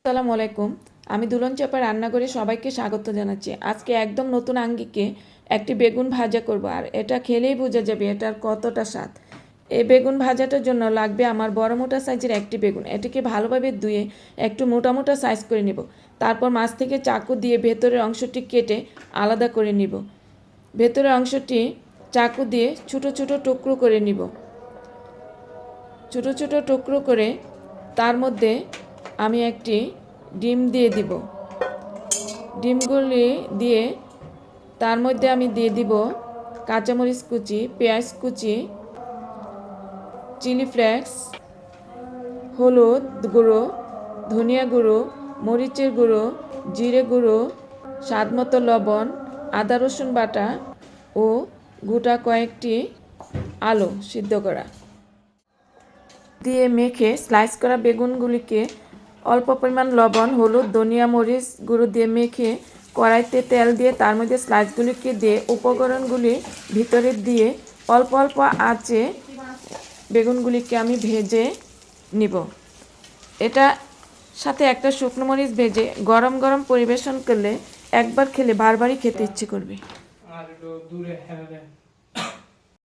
আসসালামু আলাইকুম। আমি দুলন চাপা রান্নাঘরে সবাইকে স্বাগত জানাচ্ছি। আজকে একদম নতুন আঙ্গিকে একটি বেগুন ভাজা করব, আর এটা খেলেই বোঝা যাবে এটার কতটা স্বাদ। এই বেগুন ভাজাটার জন্য লাগবে আমার বড় মোটা সাইজের একটি বেগুন। এটিকে ভালোভাবে ধুয়ে একটু মোটা মোটা সাইজ করে নিব। তারপর মাছ থেকে চাকু দিয়ে ভেতরের অংশটি কেটে আলাদা করে নিব। ভেতরের অংশটি চাকু দিয়ে ছোটো ছোটো টুকরো করে নিব। ছোটো ছোটো টুকরো করে তার মধ্যে আমি একটি ডিম দিয়ে দিব। ডিমগুলি দিয়ে তার মধ্যে আমি দিয়ে দিব কাঁচামরিচ কুচি, পেঁয়াজ কুচি, চিলি ফ্লেক্স, হলুদ গুঁড়ো, ধনিয়া গুঁড়ো, মরিচের গুঁড়ো, জিরে গুঁড়ো, স্বাদমতো লবণ, আদা রসুন বাটা ও গোটা কয়েকটি আলু সিদ্ধ করা দিয়ে মেখে স্লাইস করা বেগুনগুলিকে অল্প পরিমাণ লবণ, হলুদ, ধনিয়া, মরিচ গুঁড়ো দিয়ে মেখে কড়াইতে তেল দিয়ে তার মধ্যে স্লাইসগুলিকে দিয়ে উপকরণগুলি ভিতরে দিয়ে অল্প অল্প আঁচে বেগুনগুলিকে আমি ভেজে নিব। এটা সাথে একটা শুকনো মরিচ ভেজে গরম গরম পরিবেশন করলে একবার খেলে বারবারই খেতে ইচ্ছে করবে।